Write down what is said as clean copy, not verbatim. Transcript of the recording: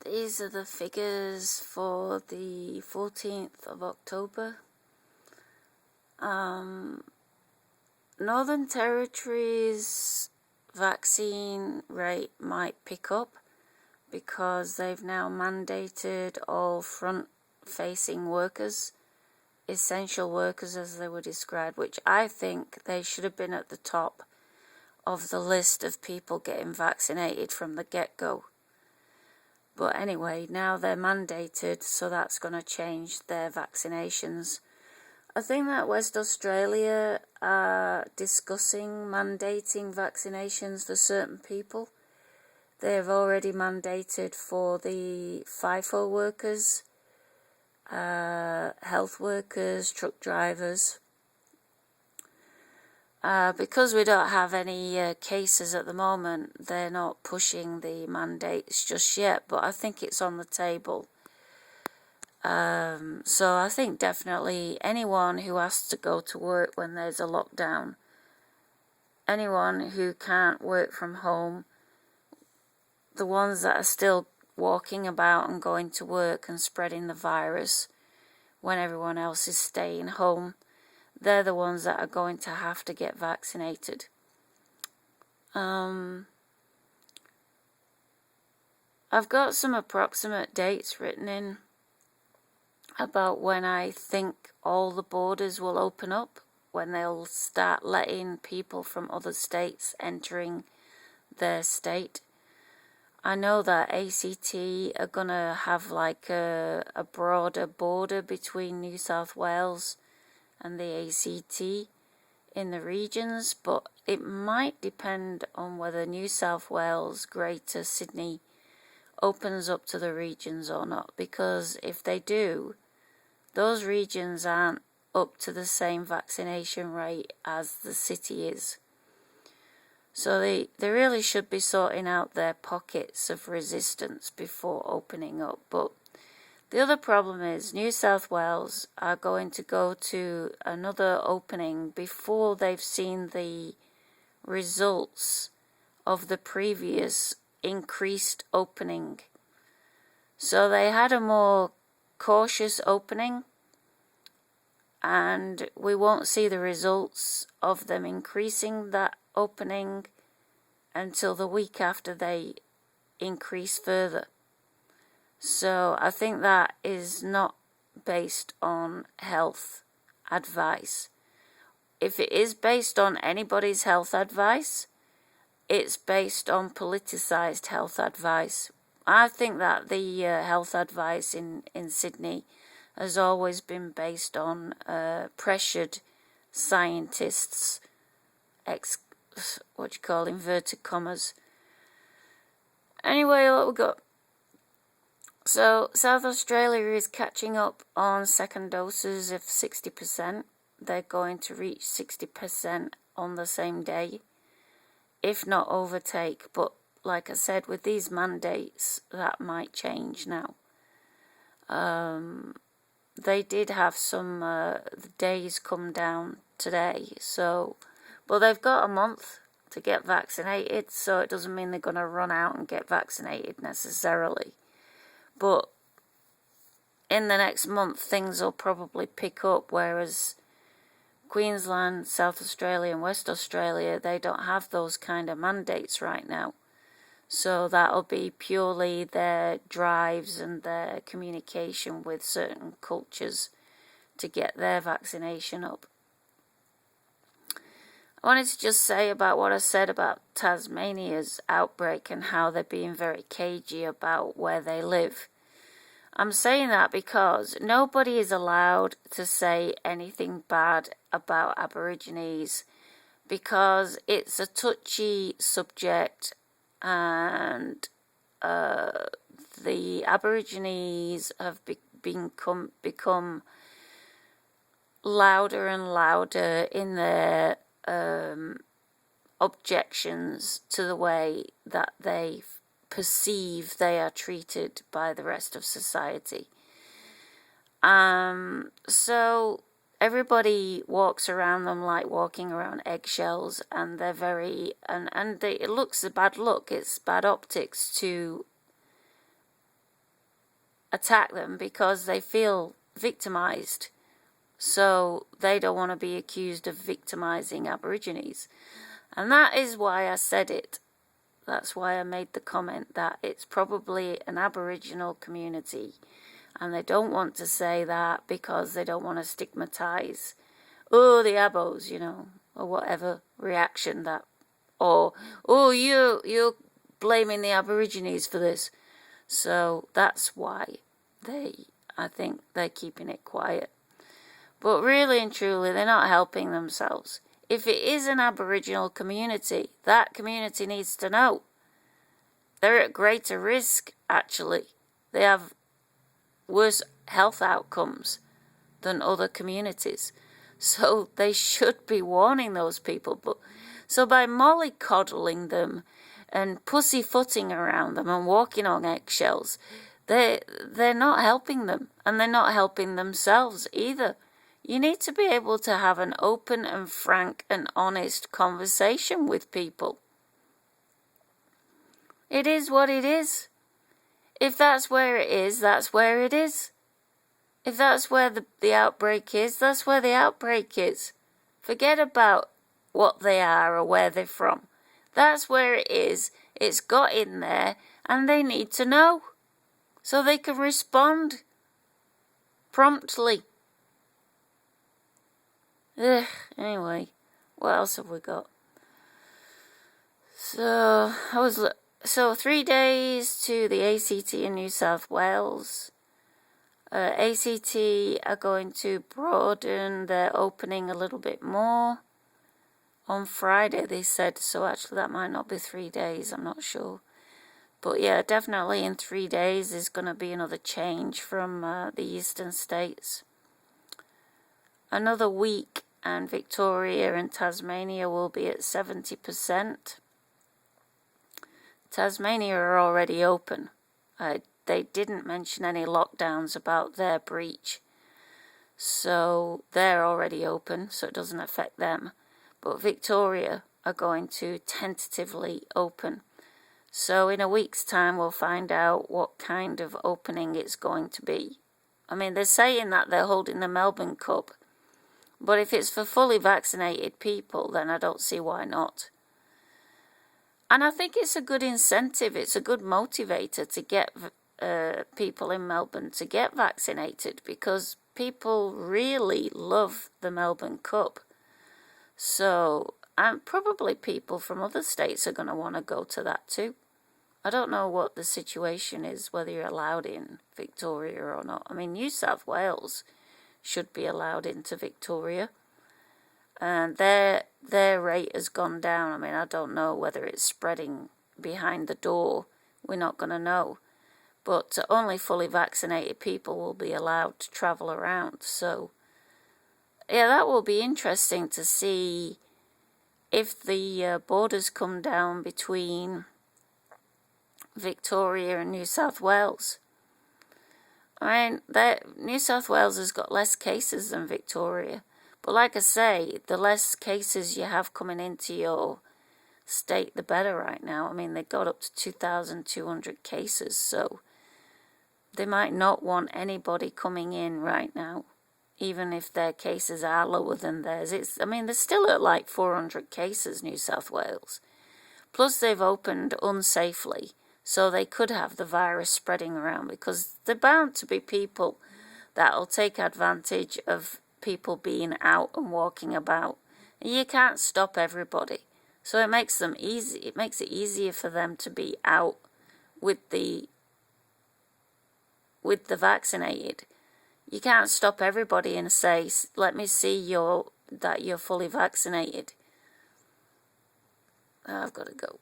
These are the figures for the 14th of October. Northern Territory's vaccine rate might pick up because they've now mandated all front-facing workers, essential workers as they were described, which I think they should have been at the top of the list of people getting vaccinated from the get-go. But anyway, now they're mandated, so that's going to change their vaccinations. I think that West Australia are discussing mandating vaccinations for certain people. They've already mandated for the FIFO workers, health workers, truck drivers. Because we don't have any cases at the moment, they're not pushing the mandates just yet, but I think it's on the table. So I think definitely anyone who has to go to work when there's a lockdown, anyone who can't work from home, the ones that are still walking about and going to work and spreading the virus when everyone else is staying home, they're the ones that are going to have to get vaccinated. I've got some approximate dates written in about when I think all the borders will open up, when they'll start letting people from other states entering their state. I know that ACT are going to have like a broader border between New South Wales and the ACT in the regions, but it might depend on whether New South Wales, Greater Sydney, opens up to the regions or not, because if they do, those regions aren't up to the same vaccination rate as the city is. So they really should be sorting out their pockets of resistance before opening up. But the other problem is New South Wales are going to go to another opening before they've seen the results of the previous increased opening. So they had a more cautious opening, and we won't see the results of them increasing that opening until the week after they increase further. So I think that is not based on health advice. If it is based on anybody's health advice, it's based on politicized health advice. I think that the health advice in Sydney has always been based on pressured scientists, inverted commas. Anyway, what we got? So South Australia is catching up on second doses of 60%. They're going to reach 60% on the same day, if not overtake. But like I said, with these mandates, that might change now. They did have some days come down today, but they've got a month to get vaccinated, so it doesn't mean they're going to run out and get vaccinated necessarily. But in the next month, things will probably pick up, whereas Queensland, South Australia and West Australia, they don't have those kind of mandates right now. So that'll be purely their drives and their communication with certain cultures to get their vaccination up. I wanted to just say about what I said about Tasmania's outbreak and how they're being very cagey about where they live. I'm saying that because nobody is allowed to say anything bad about Aborigines because it's a touchy subject, and the Aborigines have become louder and louder in their objections to the way that they perceive they are treated by the rest of society. So everybody walks around them like walking around eggshells, and they're very it looks a bad look. It's bad optics to attack them because they feel victimized. So they don't want to be accused of victimizing Aborigines. And that is why I said it. That's why I made the comment that it's probably an Aboriginal community. And they don't want to say that because they don't want to stigmatize, oh, the Abos, you know, or whatever reaction that, or, oh, you're blaming the Aborigines for this. So that's why I think they're keeping it quiet. But really and truly, they're not helping themselves. If it is an Aboriginal community, that community needs to know. They're at greater risk, actually. They have worse health outcomes than other communities. So they should be warning those people. But so by mollycoddling them and pussyfooting around them and walking on eggshells, they're not helping them, and they're not helping themselves either. You need to be able to have an open and frank and honest conversation with people. It is what it is. If that's where it is, that's where it is. If that's where the outbreak is, that's where the outbreak is. Forget about what they are or where they're from. That's where it is. It's got in there, and they need to know so they can respond promptly. Anyway, what else have we got? So 3 days to the ACT in New South Wales. ACT are going to broaden their opening a little bit more. On Friday, they said, so actually that might not be 3 days, I'm not sure. But yeah, definitely in 3 days there's going to be another change from the eastern states. Another week and Victoria and Tasmania will be at 70%. Tasmania are already open. They didn't mention any lockdowns about their breach. So they're already open, so it doesn't affect them. But Victoria are going to tentatively open. So in a week's time, we'll find out what kind of opening it's going to be. I mean, they're saying that they're holding the Melbourne Cup. But if it's for fully vaccinated people, then I don't see why not. And I think it's a good incentive. It's a good motivator to get people in Melbourne to get vaccinated, because people really love the Melbourne Cup. So, and probably people from other states are going to want to go to that too. I don't know what the situation is, whether you're allowed in Victoria or not. I mean, New South Wales should be allowed into Victoria. And their rate has gone down. I mean, I don't know whether it's spreading behind the door. We're not going to know. But only fully vaccinated people will be allowed to travel around. So, yeah, that will be interesting to see if the borders come down between Victoria and New South Wales. I mean, New South Wales has got less cases than Victoria. But like I say, the less cases you have coming into your state, the better right now. I mean, they got up to 2,200 cases, so they might not want anybody coming in right now, even if their cases are lower than theirs. They're still at like 400 cases, New South Wales. Plus, they've opened unsafely, so they could have the virus spreading around, because they're bound to be people that'll take advantage of people being out and walking about. You can't stop everybody, so it makes them easy. It makes it easier for them to be out with the vaccinated. You can't stop everybody and say, "Let me see that you're fully vaccinated." I've got to go.